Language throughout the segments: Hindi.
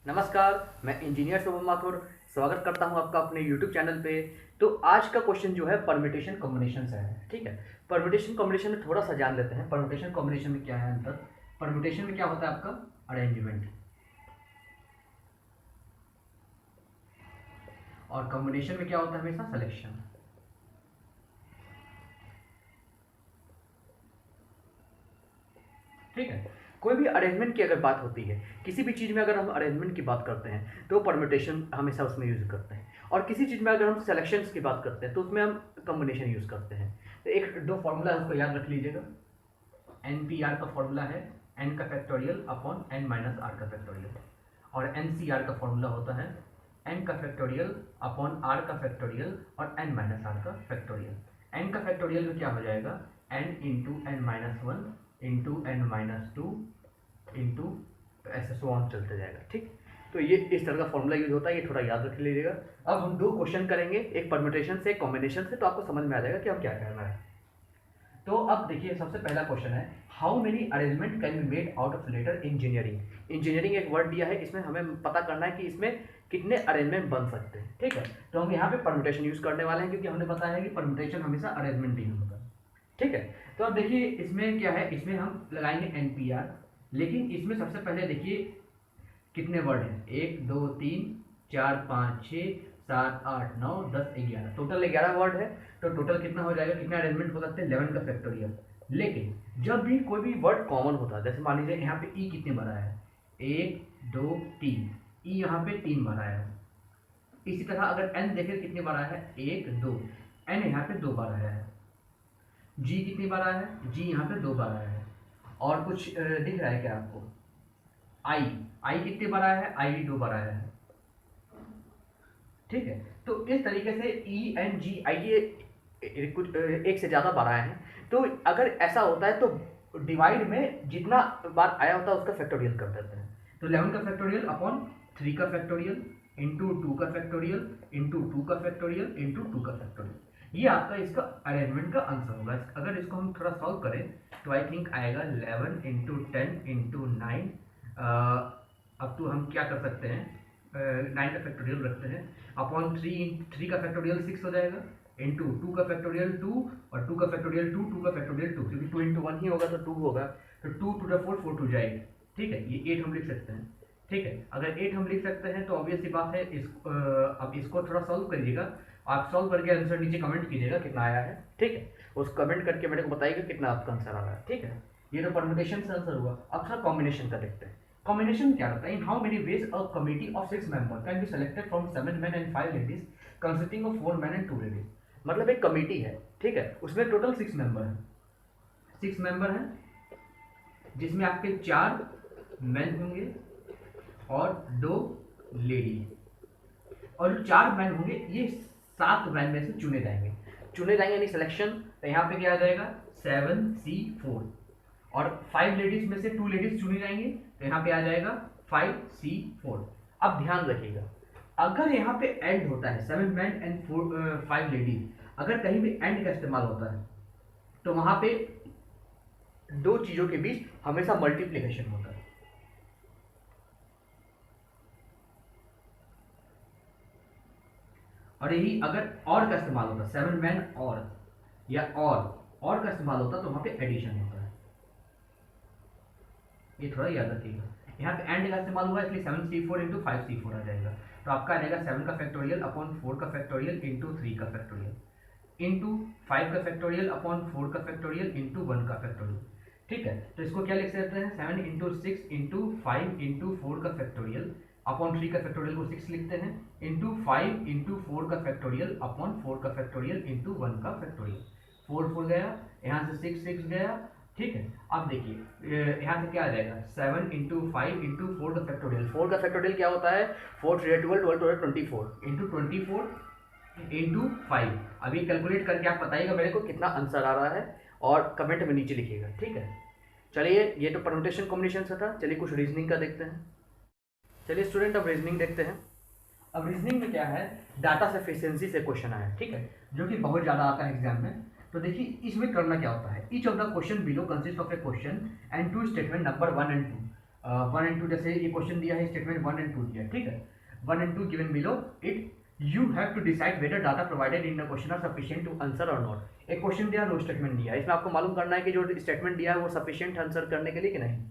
नमस्कार, मैं इंजीनियर शुभम माथुर स्वागत करता हूं आपका अपने YouTube चैनल पे। तो आज का क्वेश्चन जो है परम्यूटेशन कॉम्बिनेशन से है। ठीक है, परम्यूटेशन कॉम्बिनेशन में थोड़ा सा जान लेते हैं। परम्यूटेशन कॉम्बिनेशन में क्या है अंतर। परम्यूटेशन में क्या होता है आपका अरेंजमेंट, और कॉम्बिनेशन में क्या होता है हमेशा सिलेक्शन। ठीक है, कोई भी अरेंजमेंट की अगर बात होती है, किसी भी चीज़ में अगर हम अरेंजमेंट की बात करते हैं तो परम्यूटेशन हमेशा उसमें यूज़ करते हैं, और किसी चीज़ में अगर हम सिलेक्शंस की बात करते हैं तो उसमें हम कॉम्बिनेशन यूज़ करते हैं। तो एक दो फॉर्मूला है, उसको याद रख लीजिएगा। एन पी आर का फॉर्मूला है एन का factorial upon N minus R का फैक्टोरियल, और एन सी आर का फॉर्मूला होता है एन का फैक्टोरियल अपॉन आर का फैक्टोरियल और एन माइनस आर का फैक्टोरियल। एन का फैक्टोरियल में क्या हो जाएगा, N into N minus one into N minus two into ऐसे सो ऑन चलते जाएगा। ठीक, तो ये इस तरह का फॉर्मूला यूज होता है, ये थोड़ा याद रख लीजिएगा। अब हम दो क्वेश्चन करेंगे, एक परम्यूटेशन से एक कॉम्बिनेशन से, तो आपको समझ में आ जाएगा कि हम क्या करना है। तो अब देखिए, सबसे पहला क्वेश्चन है how many arrangement can be made out of letter engineering. Engineering एक वर्ड दिया है, इसमें हमें पता करना है कि इसमें कितने अरेंजमेंट बन सकते हैं। ठीक है, तो हम यहाँ पे परम्यूटेशन यूज करने वाले हैं, क्योंकि हमने बताया है कि परम्यूटेशन हमेशा अरेंजमेंट ही होगा। ठीक है, तो अब देखिए इसमें क्या है, इसमें हम लगाएंगे एनपीआर, लेकिन इसमें सबसे पहले देखिए कितने वर्ड हैं, 1 2 3 4 5 6 7 8 9 10 11, टोटल 11 वर्ड है। तो टोटल कितना हो जाएगा, कितने अरेंजमेंट हो सकते हैं, 11 का फैक्टोरियल। लेकिन जब भी कोई भी वर्ड कॉमन होता है, जैसे मान लीजिए यहाँ पे ई कितने बार आया है, 1 2 3, ई यहाँ पे 3 बार आया है। इसी तरह अगर एन देखें कितनी बार आया है, 1 2, एन यहाँ पे 2 बार आया है। जी कितनी बार आया है, जी यहाँ पे 2 बार आया है। और कुछ दिख रहा है क्या आपको, आई, आई कितनी बार आया है, आई भी 2 बार आया है। ठीक है, तो इस तरीके से ई एन जी आई ये कुछ एक से ज़्यादा बार आए हैं। तो अगर ऐसा होता है तो डिवाइड में जितना बार आया होता है उसका फैक्टोरियल कर देते हैं। तो 11 का फैक्टोरियल अपॉन 3 का फैक्टोरियल इंटू 2 का फैक्टोरियल इंटू 2 का फैक्टोरियल इंटू 2 का फैक्टोरियल, ये आपका इसका अरेंजमेंट का आंसर होगा। अगर इसको हम थोड़ा सॉल्व करें तो आई थिंक आएगा 11 इंटू 10 इंटू 9, अब तो हम क्या कर सकते हैं, 9 का फैक्टोरियल रखते हैं अपॉन 3 का फैक्टोरियल 6 हो जाएगा इंटू 2 का फैक्टोरियल 2 और 2 का फैक्टोरियल 2, 2 का फैक्टोरियल 2, क्योंकि 2 इंटू 1 ही होगा तो 2 होगा। तो 2 टू द 4 4 टू जाएगा। ठीक है, ये 8 हम लिख सकते हैं। ठीक है, अगर 8 हम लिख सकते हैं तो ऑब्वियस सी बात है अब इसको थोड़ा सॉल्व करिएगा। आप सॉल्व करके आंसर नीचे कमेंट कीजिएगा कितना आया है। ठीक है, उस कमेंट करके मेरे को बताइएगा कितना आपका आंसर आ रहा है। ठीक है, ये तो परम्यूटेशन से आंसर हुआ। अब थोड़ा कॉम्बिनेशन का देखते हैं। कॉम्बिनेशन क्या होता है, in how many ways a committee of 6 member can be selected from 7 men and 5 ladies consisting of 4 men and 2 ladies. मतलब एक कमेटी है, ठीक है, उसमें टोटल 6 मेंबर हैं। 6 मेंबर हैं जिसमें आपके 4 मैन होंगे और 2 लेडी, और जो 4 मैन होंगे ये 7 मैन में से चुने जाएंगे यानी सिलेक्शन। तो यहाँ पे क्या आ जाएगा 7C4, और 5 लेडीज में से 2 लेडीज चुनी जाएंगी, तो यहाँ पे आ जाएगा 5C4। अब ध्यान रखिएगा, अगर यहाँ पे एंड होता है 7 मैन एंड 5 लेडीज, अगर कहीं भी एंड का इस्तेमाल होता है तो वहां पे दो चीजों के बीच हमेशा मल्टीप्लीकेशन होता है। और यही अगर और का इस्तेमाल होता है, 7 मैन और या और का इस्तेमाल होता है तो वहां पे एडिशन होता है। ये थोड़ा याद रखिएगा, यहाँ पे एंड का इस्तेमाल हुआ इसलिए 7C4 इंटू 5C4 आ जाएगा। तो आपका आ जाएगा 7 का फैक्टोरियल अपॉन 4 का फैक्टोरियल इंटू 3 का फैक्टोरियल इंटू 5 का फैक्टोरियल अपॉन 4 का फैक्टोरियल इंटू 1 का फैक्टोरियल। ठीक है, तो इसको क्या लिख सकते हैं, 7 इंटू 6 इंटू 5 इंटू 4 का फैक्टोरियल अपॉन 3 का फैक्टोरियल को 6 लिखते हैं इंटू 5 इंटू 4 का फैक्टोरियल अपॉन 4 का फैक्टोरियल इंटू 1 का फैक्टोरियल। 4 गया, यहाँ से 6 गया। ठीक है, अब देखिए यहाँ से क्या आ जाएगा, 7 इंटू 5 इंटू 4 का फैक्टोरियल। 4 का फैक्टोरियल क्या होता है, 4 3 12 12 24 इंटू 24 इंटू 5। अभी कैलकुलेट करके आप बताइएगा मेरे को कितना आंसर आ रहा है, और कमेंट में नीचे लिखिएगा। ठीक है, चलिए ये तो परम्यूटेशन कॉम्बिनेशन से था। चलिए कुछ रीजनिंग का देखते हैं। चलिए स्टूडेंट, अब रीजनिंग देखते हैं। अब रीजनिंग में क्या है, डाटा सफिशिएंसी से क्वेश्चन आया है। ठीक है, जो कि बहुत ज़्यादा आता है एग्जाम में। तो देखिए इसमें करना क्या होता है, each of the question below consist of a question and two statement number 1 and 2। 1 and 2, जैसे ये क्वेश्चन दिया है, स्टेटमेंट 1 एंड 2 दिया है, ठीक है। 1 and 2 given below it, you have to decide whether data provided in the question are sufficient to answer और नॉट। एक क्वेश्चन दिया है, रो स्टेटमेंट दिया है, इसमें आपको मालूम करना है कि जो स्टेटमेंट दिया है वो सफिशिएंट आंसर करने के लिए कि नहीं।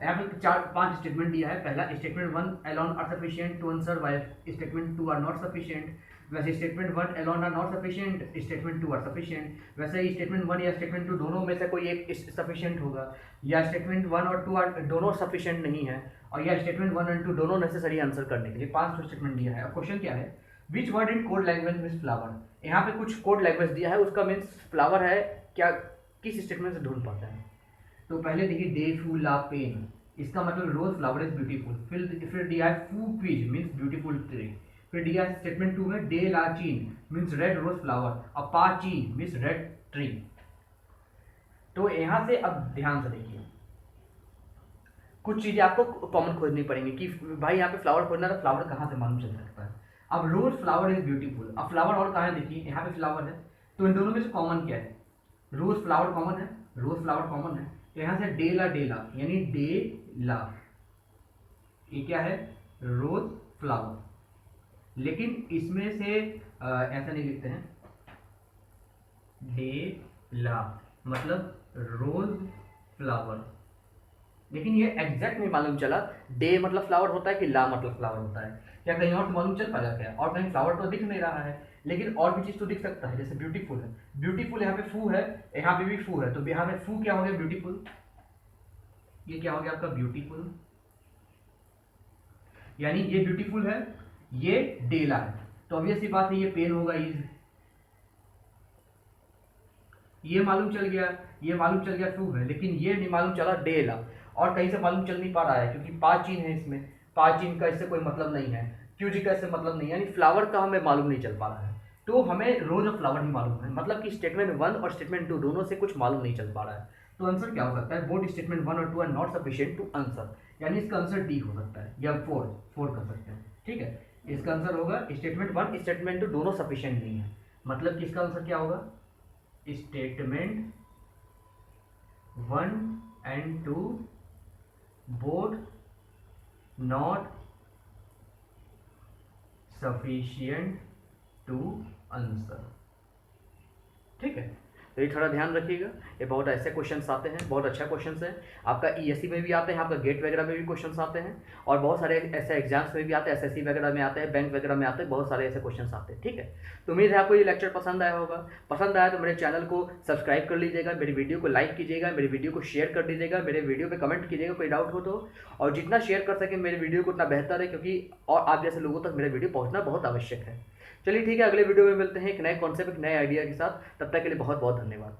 यहाँ पे 4-5 स्टेटमेंट दिया है। पहला statement 1 alone are sufficient to answer while statement 2 are not sufficient. वैसे statement 1 alone are not sufficient, statement 2 are sufficient. वैसे ही स्टेटमेंट 1 या स्टेटमेंट 2 दोनों में से कोई एक सफिशिएंट होगा, या स्टेटमेंट 1 और 2 आर दोनों सफिशिएंट नहीं है, और या स्टेटमेंट 1 एंड 2 दोनों नेसेसरी आंसर करने के लिए। 5 स्टेटमेंट दिया है। अब क्वेश्चन क्या है, which word in code language means flower. यहाँ पे कुछ कोड लैंग्वेज दिया है, उसका मीन्स फ्लावर है क्या, किस स्टेटमेंट से ढूंढ पाते हैं। तो पहले देखिए, डे फूल ला पेन, इसका मतलब रोज फ्लावर इज ब्यूटीफुल। फिर दिया है फू क्विज मीन्स ब्यूटीफुल ट्री। फिर दिया है स्टेटमेंट 2 में डे ला चीन means red rose flower, Apache means red tree. तो यहां से अब ध्यान से देखिए, कुछ चीजें आपको कॉमन खोजनी पड़ेंगी कि भाई यहाँ पे फ्लावर खोजना है तो फ्लावर कहाँ से मालूम चल सकता है। अब रोज फ्लावर इज ब्यूटीफुल, अब फ्लावर और कहाँ है, देखिए यहाँ पे फ्लावर है, तो इन दोनों में से कॉमन क्या है, रोज फ्लावर कॉमन है, रोज फ्लावर कॉमन है। तो यहाँ से डेला डेला यानी डे ला, ये क्या है, रोज फ्लावर। लेकिन इसमें से ऐसा नहीं लिखते हैं, डे ला मतलब रोज फ्लावर, लेकिन ये एग्जैक्ट नहीं मालूम चला डे मतलब फ्लावर होता है कि ला मतलब फ्लावर होता है, क्या कहीं और तो मालूम चल पाया क्या, और कहीं फ्लावर तो दिख नहीं रहा है, लेकिन और भी चीज तो दिख सकता है, जैसे ब्यूटीफुल है, ब्यूटीफुल यहाँ पे फू है, यहाँ पे भी फू है, तो यहाँ पे फू क्या हो गया, ब्यूटीफुल। ये क्या हो गया आपका, ब्यूटीफुल, यानी ये ब्यूटीफुल है, ये डेला है, तो ऑब्वियस सी बात है ये पेन होगा, इज। ये मालूम चल गया, ये मालूम चल गया फू है, लेकिन ये नहीं मालूम चला डेला, और कहीं से मालूम चल नहीं पा रहा है क्योंकि पाचीन है इसमें, पाचीन का इससे कोई मतलब नहीं है, क्यूजी का इससे मतलब नहीं है, यानी फ्लावर का हमें मालूम नहीं चल पा रहा है। तो हमें रोज ऑफ फ्लावर ही मालूम है, मतलब कि स्टेटमेंट 1 और स्टेटमेंट 2 दोनों से कुछ मालूम नहीं चल पा रहा है। तो आंसर क्या हो सकता है, बोथ स्टेटमेंट 1 और 2 are not sufficient to answer, यानी इसका आंसर डी हो सकता है, या 4 कर सकते हैं, ठीक है। इसका आंसर होगा स्टेटमेंट 1 स्टेटमेंट 2 दोनों सफिशिएंट नहीं है, मतलब कि इसका आंसर क्या होगा, statement 1 and 2 both not sufficient to answer, ठीक है। तो ये थोड़ा ध्यान रखिएगा, ये बहुत ऐसे क्वेश्चंस आते हैं, बहुत अच्छा क्वेश्चंस है, आपका ईएससी में भी आते हैं, आपका गेट वगैरह में भी क्वेश्चंस आते हैं, और बहुत सारे ऐसे एग्जाम्स में भी आते हैं, एसएससी वगैरह में आते हैं, बैंक वगैरह में आते हैं, बहुत सारे ऐसे क्वेश्चंस आते हैं, ठीक है। तो उम्मीद है आपको ये लेक्चर पसंद आया होगा, पसंद आया तो मेरे चैनल को सब्सक्राइब कर लीजिएगा, मेरी वीडियो को लाइक कीजिएगा, मेरी वीडियो को शेयर कर दीजिएगा, मेरे वीडियो पर कमेंट कीजिएगा कोई डाउट हो तो, और जितना शेयर कर सकें मेरे वीडियो को उतना बेहतर है, क्योंकि और आप जैसे लोगों तक मेरे वीडियो पहुँचना बहुत आवश्यक है। चलिए ठीक है, अगले वीडियो में मिलते हैं एक नए कॉन्सेप्ट, एक नए आइडिया के साथ, तब तक के लिए बहुत बहुत धन्यवाद।